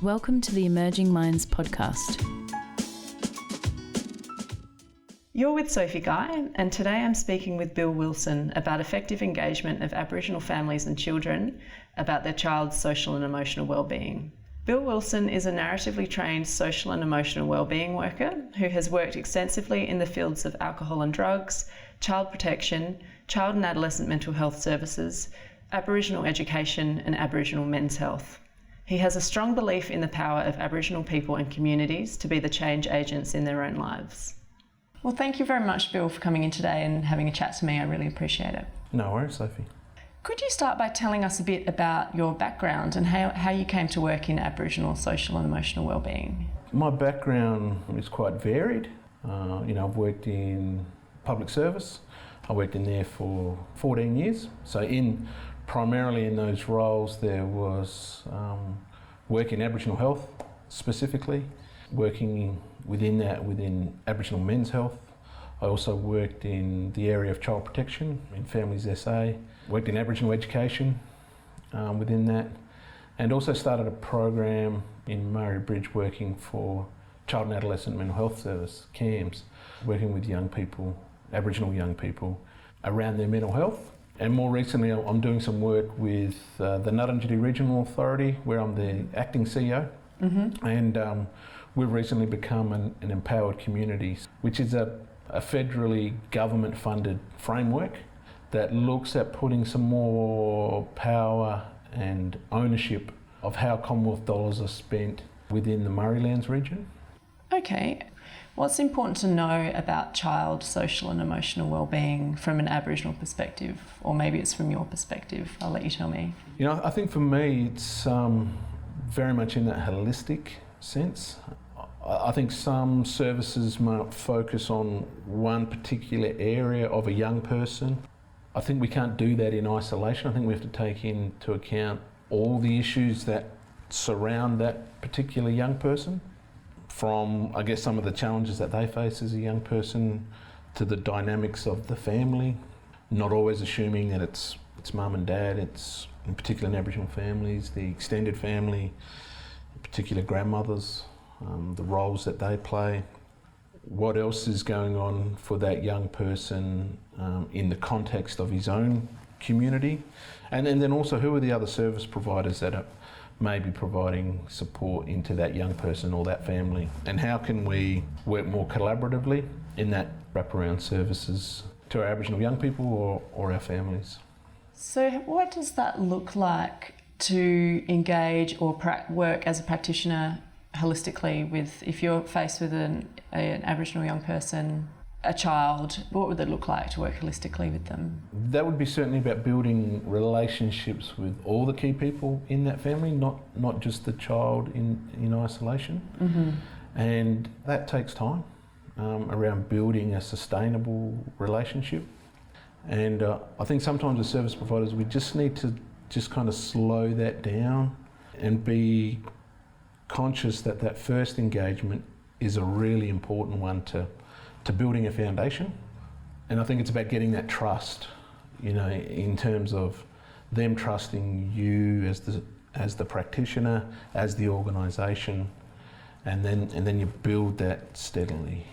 Welcome to the Emerging Minds podcast. You're with Sophie Guy, and today I'm speaking with Bill Wilson about effective engagement of Aboriginal families and children about their child's social and emotional wellbeing. Bill Wilson is a narratively trained social and emotional wellbeing worker who has worked extensively in the fields of alcohol and drugs, child protection, child and adolescent mental health services, Aboriginal education and Aboriginal men's health. He has a strong belief in the power of Aboriginal people and communities to be the change agents in their own lives. Well, thank you very much, Bill, for coming in today and having a chat to me. I really appreciate it. No worries, Sophie. Could you start by telling us a bit about your background and how you came to work in Aboriginal social and emotional wellbeing? My background is quite varied. I've worked in public service. I worked in there for 14 years. So primarily in those roles there was work in Aboriginal health specifically, working within Aboriginal men's health. I also worked in the area of child protection in Families SA, worked in Aboriginal education within that, and also started a program in Murray Bridge working for Child and Adolescent Mental Health Service, CAMHS, working with young people, Aboriginal young people, around their mental health. And more recently I'm doing some work with the Nudgee Regional Authority, where I'm the acting CEO. Mm-hmm. And we've recently become an empowered community, which is a federally government funded framework that looks at putting some more power and ownership of how Commonwealth dollars are spent within the Murraylands region. Okay. What's important to know about child social and emotional wellbeing from an Aboriginal perspective, or maybe it's from your perspective? I'll let you tell me. I think for me it's very much in that holistic sense. I think some services might focus on one particular area of a young person. I think we can't do that in isolation. I think we have to take into account all the issues that surround that particular young person, from, I guess, some of the challenges that they face as a young person to the dynamics of the family, not always assuming that it's mum and dad. It's, in particular in Aboriginal families, the extended family, in particular grandmothers, the roles that they play, what else is going on for that young person in the context of his own community, and then also who are the other service providers that are maybe providing support into that young person or that family, and how can we work more collaboratively in that wraparound services to our Aboriginal young people or our families. So what does that look like to engage or work as a practitioner holistically with, if you're faced with an Aboriginal young person, a child, what would it look like to work holistically with them? That would be certainly about building relationships with all the key people in that family, not just the child in isolation. Mm-hmm. And that takes time around building a sustainable relationship. And I think sometimes as service providers we just need to just kind of slow that down and be conscious that first engagement is a really important one to building a foundation. And I think it's about getting that trust, in terms of them trusting you as the practitioner, as the organisation, and then you build that steadily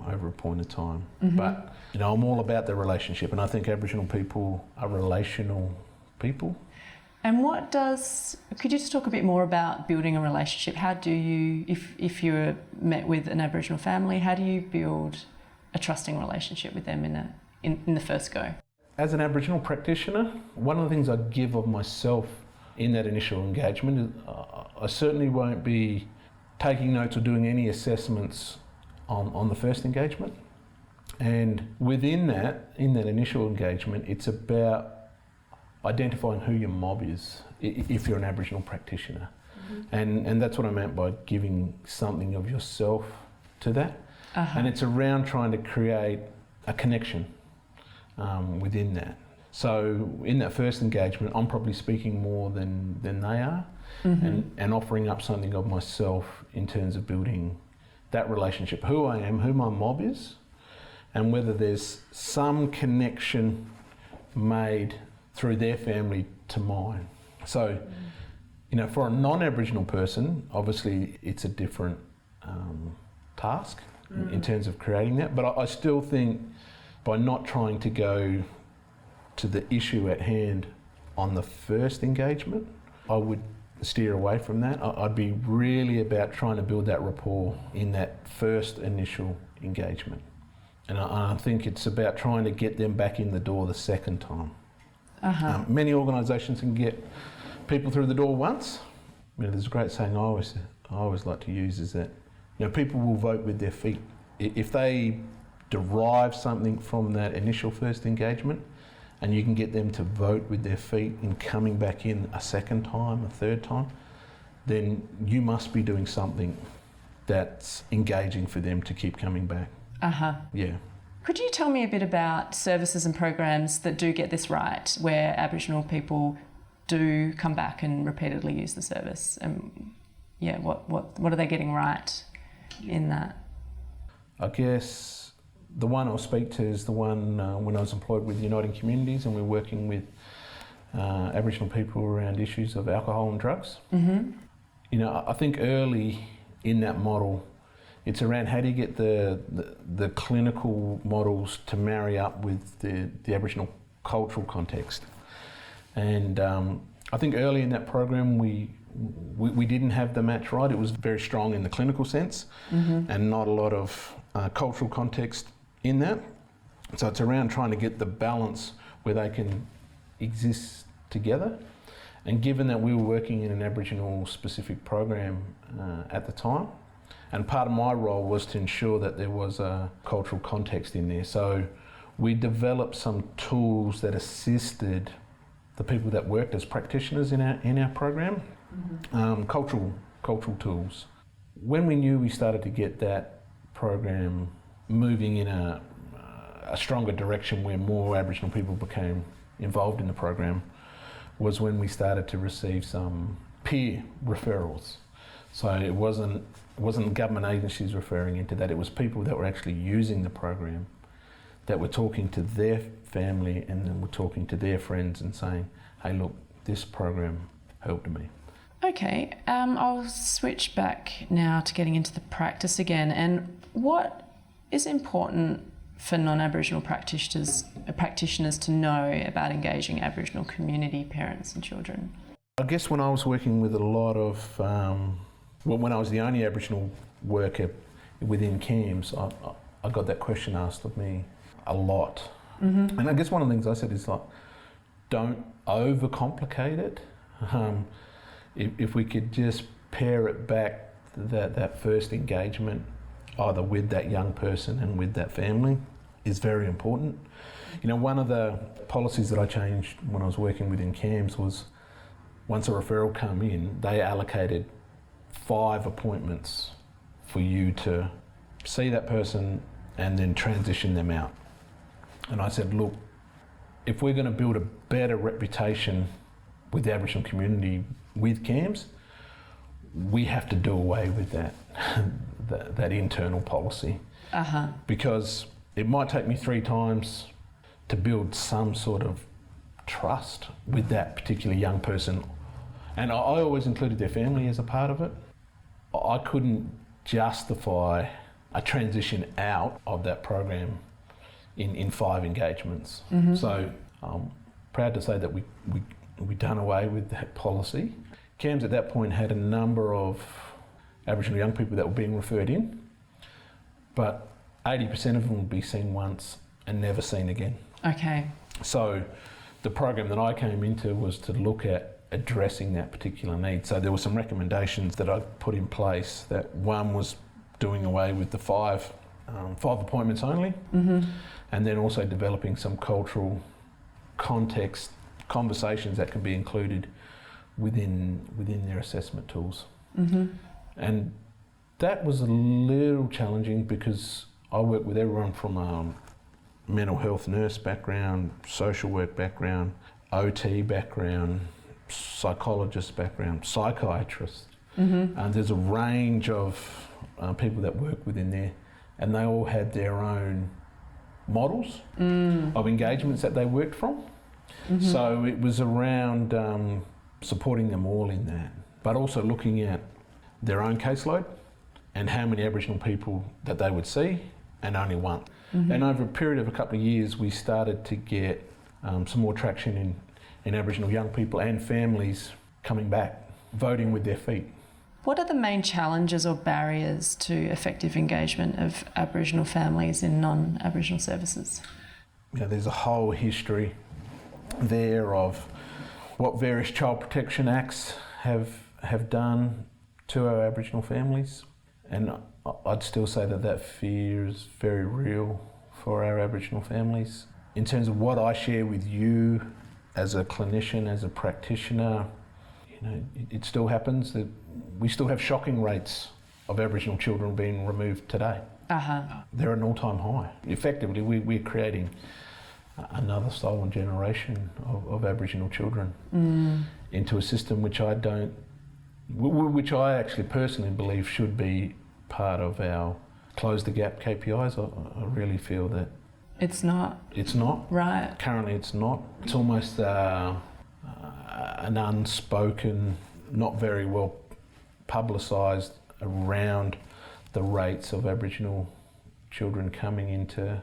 over a point of time. Mm-hmm. But I'm all about the relationship, and I think Aboriginal people are relational people. And could you just talk a bit more about building a relationship? How do you, if you're met with an Aboriginal family, how do you build a trusting relationship with them in the first go? As an Aboriginal practitioner, one of the things I give of myself in that initial engagement is I certainly won't be taking notes or doing any assessments on the first engagement. And within that, in that initial engagement, it's about identifying who your mob is if you're an Aboriginal practitioner. Mm-hmm. And that's what I meant by giving something of yourself to that. Uh-huh. And it's around trying to create a connection within that. So in that first engagement, I'm probably speaking more than they are. Mm-hmm. and offering up something of myself in terms of building that relationship, who I am, who my mob is, and whether there's some connection made through their family to mine. So You know, for a non-Aboriginal person, obviously it's a different task in terms of creating that. But I still think by not trying to go to the issue at hand on the first engagement, I would steer away from that. I'd be really about trying to build that rapport in that first initial engagement. And I think it's about trying to get them back in the door the second time. Many organisations can get people through the door once. You know, there's a great saying I always like to use is that, you know, people will vote with their feet. If they derive something from that initial first engagement, and you can get them to vote with their feet in coming back in a second time, a third time, then you must be doing something that's engaging for them to keep coming back. Yeah. Could you tell me a bit about services and programs that do get this right, where Aboriginal people do come back and repeatedly use the service? And yeah, what are they getting right in that? I guess the one I'll speak to is the one when I was employed with Uniting Communities, and we're working with Aboriginal people around issues of alcohol and drugs. You know, I think early in that model, it's around how do you get the clinical models to marry up with the Aboriginal cultural context. And I think early in that program we didn't have the match right. It was very strong in the clinical sense and not a lot of cultural context in that. So it's around trying to get the balance where they can exist together. And given that we were working in an Aboriginal specific program at the time, and part of my role was to ensure that there was a cultural context in there. So we developed some tools that assisted the people that worked as practitioners in our program, cultural tools. When we knew we started to get that program moving in a stronger direction where more Aboriginal people became involved in the program was when we started to receive some peer referrals. So it wasn't government agencies referring into that, it was people that were actually using the program that were talking to their family and then were talking to their friends and saying, hey look, this program helped me. Okay, I'll switch back now to getting into the practice again. And what is important for non-Aboriginal practitioners to know about engaging Aboriginal community parents and children? I guess when I was working with a lot of, when I was the only Aboriginal worker within CAMHS, I got that question asked of me a lot. And I guess one of the things I said is like, don't overcomplicate it. If we could just pare it back, that first engagement, either with that young person and with that family, is very important. You know, one of the policies that I changed when I was working within CAMHS was once a referral came in, they allocated 5 appointments for you to see that person and then transition them out. And I said, look, if we're going to build a better reputation with the Aboriginal community with CAMHS, we have to do away with that internal policy. Because it might take me 3 times to build some sort of trust with that particular young person. And I always included their family as a part of it. I couldn't justify a transition out of that program in 5 engagements. So I'm proud to say that we done away with that policy. CAMHS at that point had a number of Aboriginal young people that were being referred in, but 80% of them would be seen once and never seen again. Okay. So the program that I came into was to look at addressing that particular need. So there were some recommendations that I put in place. That one was doing away with the 5 appointments only, and then also developing some cultural context conversations that can be included within their assessment tools. And that was a little challenging because I work with everyone from a mental health nurse background, social work background, OT background, psychologist background, psychiatrist. And there's a range of people that work within there, and they all had their own models of engagements that they worked from. So it was around supporting them all in that, but also looking at their own caseload and how many Aboriginal people that they would see and only one. And over a period of a couple of years, we started to get some more traction in Aboriginal young people and families coming back, voting with their feet. What are the main challenges or barriers to effective engagement of Aboriginal families in non-Aboriginal services? You know, there's a whole history there of what various child protection acts have done to our Aboriginal families, and I'd still say that fear is very real for our Aboriginal families. In terms of what I share with you as a clinician, as a practitioner, you know, it still happens that we still have shocking rates of Aboriginal children being removed today. They're at an all-time high. Effectively, we're creating another stolen generation of Aboriginal children into a system which I actually personally believe should be part of our close the gap KPIs. I really feel that it's not. It's not. Right. Currently it's not. It's almost an unspoken, not very well publicised around the rates of Aboriginal children coming into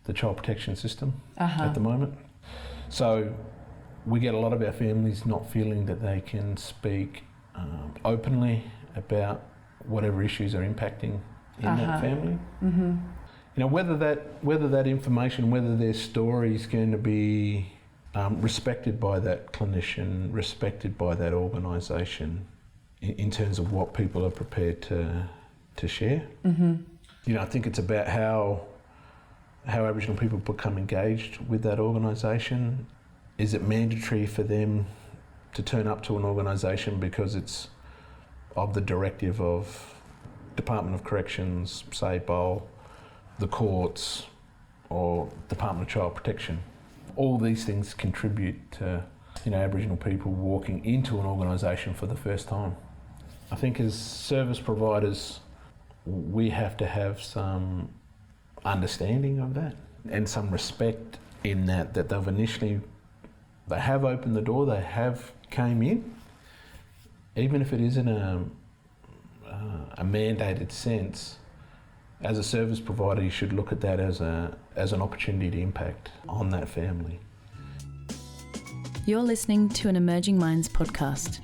the child protection system at the moment. So we get a lot of our families not feeling that they can speak openly about whatever issues are impacting in that family. You know, whether that information, whether their story is going to be respected by that clinician, respected by that organisation, in terms of what people are prepared to share. You know, I think it's about how Aboriginal people become engaged with that organisation. Is it mandatory for them to turn up to an organisation because it's of the directive of Department of Corrections, say BOL, the courts, or Department of Child Protection? All these things contribute to, you know, Aboriginal people walking into an organisation for the first time. I think as service providers, we have to have some understanding of that and some respect in that they have opened the door, they have came in, even if it isn't a mandated sense. As a service provider, you should look at that as an opportunity to impact on that family. You're listening to an Emerging Minds podcast.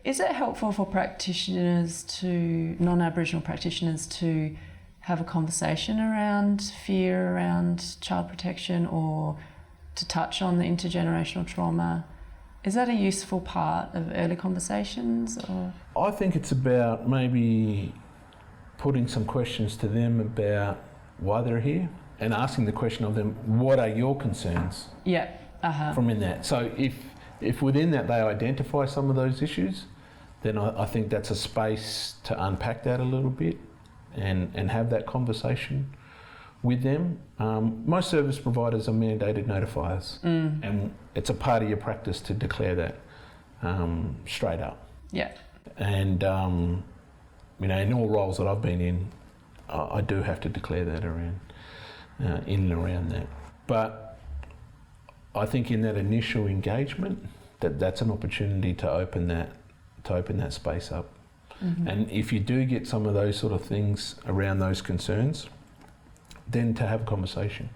Is it helpful for non-Aboriginal practitioners to have a conversation around fear around child protection or to touch on the intergenerational trauma? Is that a useful part of early conversations? Or? I think it's about maybe putting some questions to them about why they're here and asking the question of them, what are your concerns from in that? So if within that they identify some of those issues, then I think that's a space to unpack that a little bit and have that conversation with them. Most service providers are mandated notifiers, and it's a part of your practice to declare that straight up. Yeah. And you know, in all roles that I've been in, I do have to declare that around in and around that. But I think in that initial engagement, that's an opportunity to open that space up. And if you do get some of those sort of things around those concerns, then to have a conversation,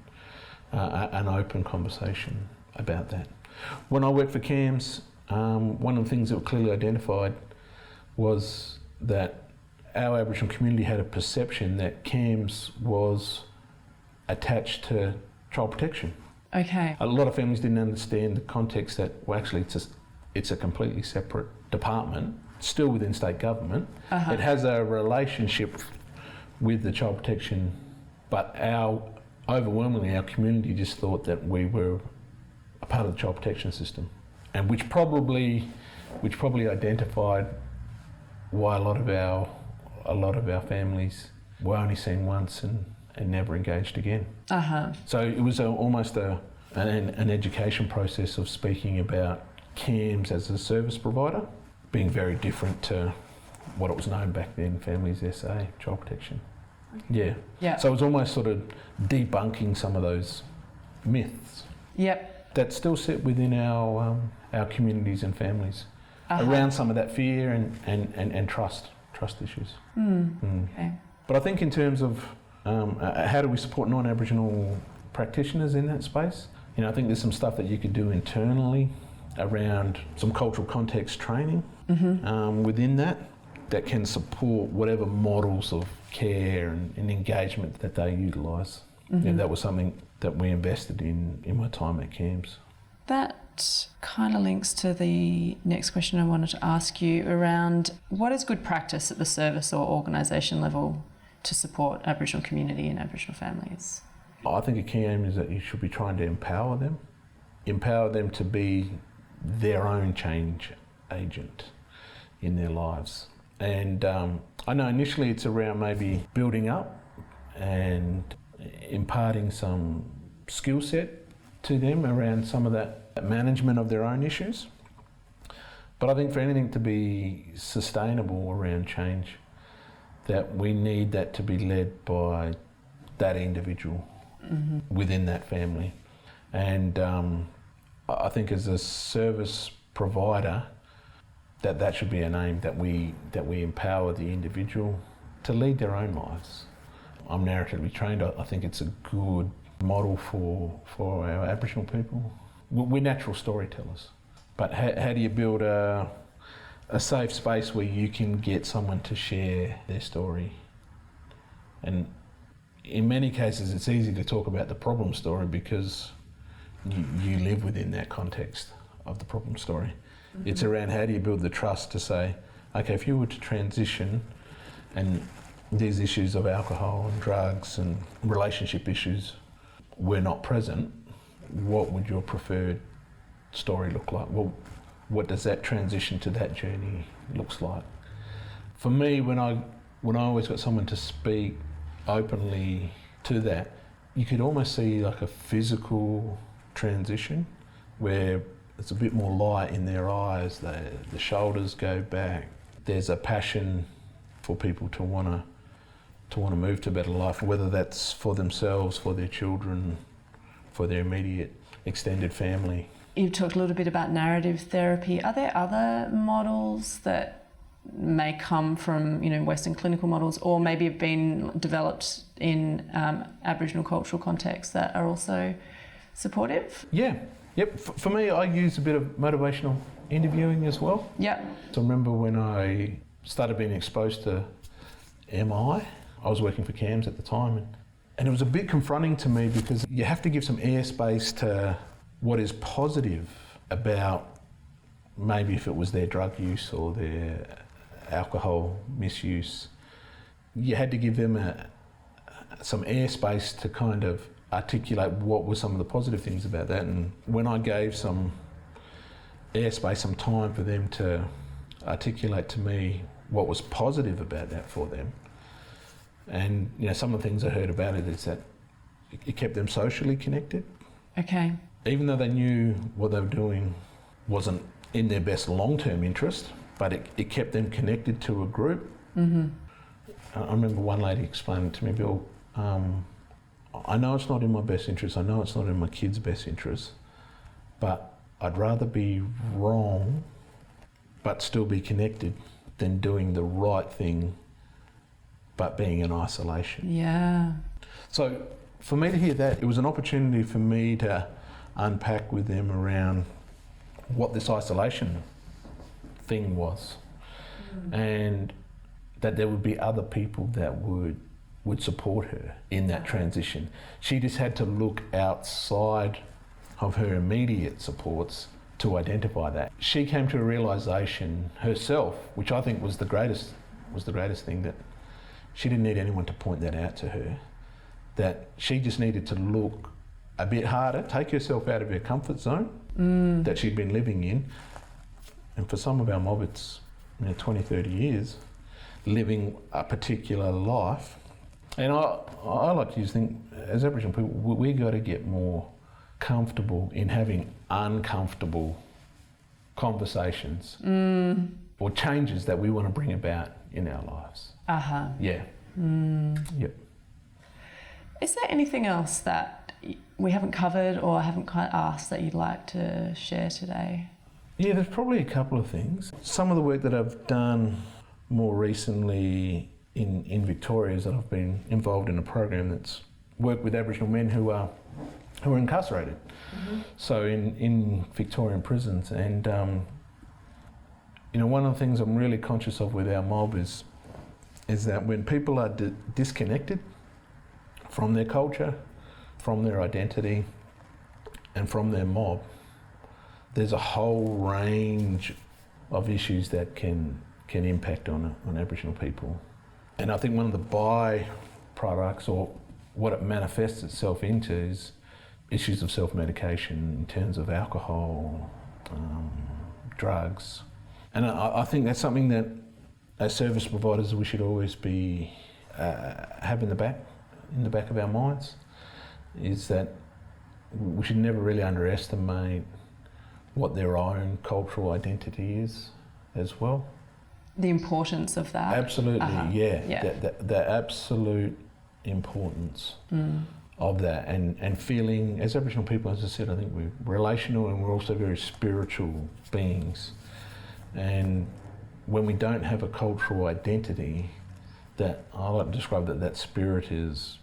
an open conversation about that. When I worked for CAMHS, one of the things that were clearly identified was that our Aboriginal community had a perception that CAMHS was attached to child protection. Okay. A lot of families didn't understand the context that, well, actually it's a completely separate department, still within state government. It has a relationship with the child protection, but overwhelmingly our community just thought that we were a part of the child protection system, and which probably identified why a lot of our families were only seen once and never engaged again. So it was almost an education process of speaking about CAMHS as a service provider being very different to what it was known back then, Families SA, child protection. Yeah. So it was almost sort of debunking some of those myths. Yep. that still sit within our communities and families around some of that fear and trust issues. Okay. But I think in terms of how do we support non-Aboriginal practitioners in that space, I think there's some stuff that you could do internally around some cultural context training within that can support whatever models of care and engagement that they utilise. And that was something that we invested in my time at CAMHS. That kind of links to the next question I wanted to ask you around what is good practice at the service or organisation level to support Aboriginal community and Aboriginal families? I think a key aim is that you should be trying to empower them to be their own change agent in their lives. And I know initially it's around maybe building up and imparting some skill set to them around some of that management of their own issues. But I think for anything to be sustainable around change, that we need that to be led by that individual within that family. And I think as a service provider, that should be an aim, that we empower the individual to lead their own lives. I'm narratively trained. I think it's a good model for our Aboriginal people. We're natural storytellers, but how do you build a safe space where you can get someone to share their story? And in many cases it's easy to talk about the problem story because you live within that context of the problem story. It's around how do you build the trust to say, okay, if you were to transition and these issues of alcohol and drugs and relationship issues were not present, what would your preferred story look like? Well, what does that transition to that journey looks like? For me, when I always got someone to speak openly to that, you could almost see like a physical transition where it's a bit more light in their eyes, the shoulders go back, there's a passion for people to want to move to a better life, whether that's for themselves, for their children, for their immediate extended family. You've talked a little bit about narrative therapy. Are there other models that may come from Western clinical models or maybe have been developed in Aboriginal cultural contexts that are also supportive? Yeah. Yep. For me, I use a bit of motivational interviewing as well. Yep. So I remember when I started being exposed to MI, I was working for CAMHS at the time, and it was a bit confronting to me because you have to give some airspace to what is positive about maybe if it was their drug use or their alcohol misuse. You had to give them some airspace to kind of articulate what were some of the positive things about that. And when I gave some airspace, some time for them to articulate to me what was positive about that for them, and some of the things I heard about it is that it kept them socially connected. Okay. Even though they knew what they were doing wasn't in their best long-term interest, but it kept them connected to a group. I remember one lady explaining to me, Bill, I know it's not in my best interest, I know it's not in my kids' best interest, but I'd rather be wrong but still be connected than doing the right thing but being in isolation. Yeah. So for me to hear that, it was an opportunity for me to unpack with them around what this isolation thing was, and that there would be other people that would support her in that transition. She just had to look outside of her immediate supports to identify that. She came to a realisation herself, which I think was the greatest thing, that she didn't need anyone to point that out to her, that she just needed to look a bit harder, take herself out of her comfort zone that she'd been living in. And for some of our mob, it's 20, 30 years living a particular life. And I like to think, as Aboriginal people, we got to get more comfortable in having uncomfortable conversations or changes that we want to bring about in our lives. Yeah. Yep. Is there anything else that we haven't covered or haven't quite asked that you'd like to share today? Yeah, there's probably a couple of things. Some of the work that I've done more recently in Victoria is that I've been involved in a program that's worked with Aboriginal men who are incarcerated. Mm-hmm. So in Victorian prisons, and one of the things I'm really conscious of with our mob is that when people are disconnected from their culture, from their identity, and from their mob, there's a whole range of issues that can impact on Aboriginal people. And I think one of the byproducts, or what it manifests itself into, is issues of self-medication in terms of alcohol, drugs. And I think that's something that as service providers we should always be have in the back of our minds, is that we should never really underestimate what their own cultural identity is as well. The importance of that. Absolutely, yeah. The absolute importance of that, and feeling, as Aboriginal people, as I said, I think we're relational and we're also very spiritual beings. And when we don't have a cultural identity, that I like to describe that spirit is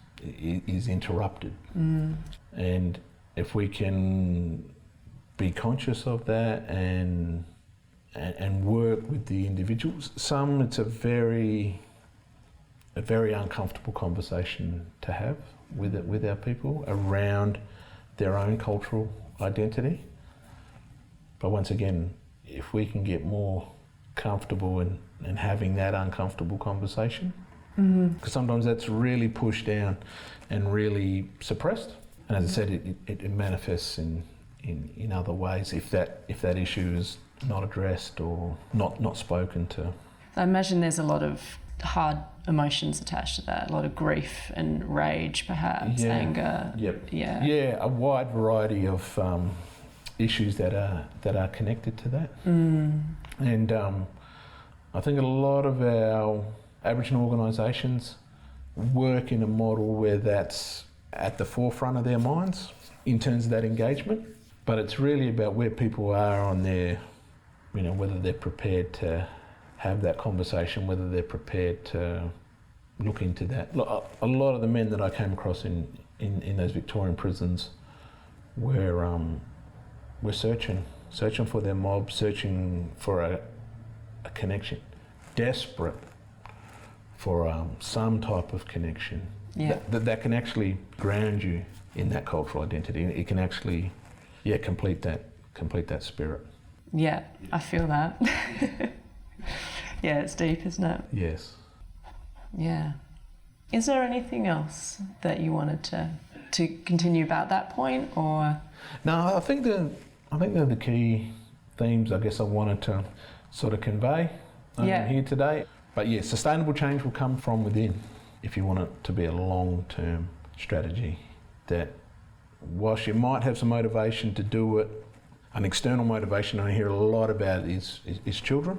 interrupted. And if we can be conscious of that and work with the individuals, it's a very uncomfortable conversation to have with our people around their own cultural identity. But once again, if we can get more comfortable in having that uncomfortable conversation, because sometimes that's really pushed down and really suppressed. And as I said, it manifests in other ways if that issue is not addressed or not spoken to. I imagine there's a lot of hard emotions attached to that, a lot of grief and rage, perhaps, anger. Yep. Yeah, a wide variety of issues that are connected to that. And I think a lot of our Aboriginal organisations work in a model where that's at the forefront of their minds in terms of that engagement, but it's really about where people are on their, whether they're prepared to have that conversation, whether they're prepared to look into that. A lot of the men that I came across in those Victorian prisons were searching for their mob, searching for a connection, desperate for some type of connection that can actually ground you in that cultural identity. It can actually, complete that spirit. Yeah, I feel that. Yeah, it's deep, isn't it? Yes. Yeah. Is there anything else that you wanted to continue about that point, or? No, I think they're the key themes I guess I wanted to sort of convey here today. But yeah, sustainable change will come from within if you want it to be a long-term strategy. That whilst you might have some motivation to do it, an external motivation I hear a lot about is children.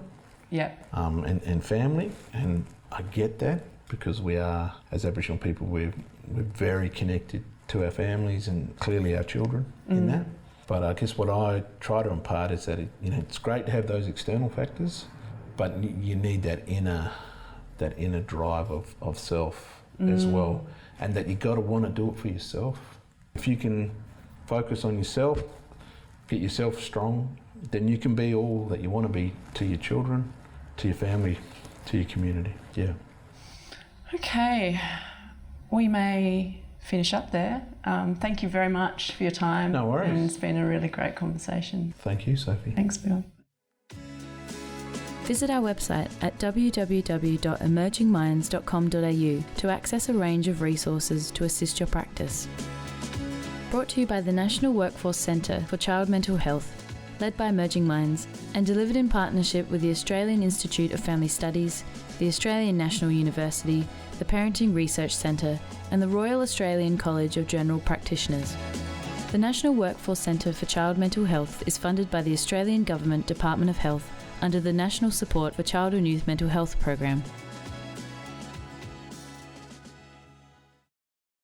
Yeah. And family, and I get that because we are, as Aboriginal people, we're very connected to our families and clearly our children in that. But I guess what I try to impart is that it's great to have those external factors, but you need that inner drive of self as well, and that you got to want to do it for yourself. If you can focus on yourself, get yourself strong, then you can be all that you want to be to your children, to your family, to your community. Yeah. Okay, we may finish up there. Thank you very much for your time. No worries. And it's been a really great conversation. Thank you, Sophie. Thanks, Bill. Visit our website at www.emergingminds.com.au to access a range of resources to assist your practice. Brought to you by the National Workforce Centre for Child Mental Health, led by Emerging Minds, and delivered in partnership with the Australian Institute of Family Studies, the Australian National University, the Parenting Research Centre, and the Royal Australian College of General Practitioners. The National Workforce Centre for Child Mental Health is funded by the Australian Government Department of Health under the National Support for Child and Youth Mental Health Program.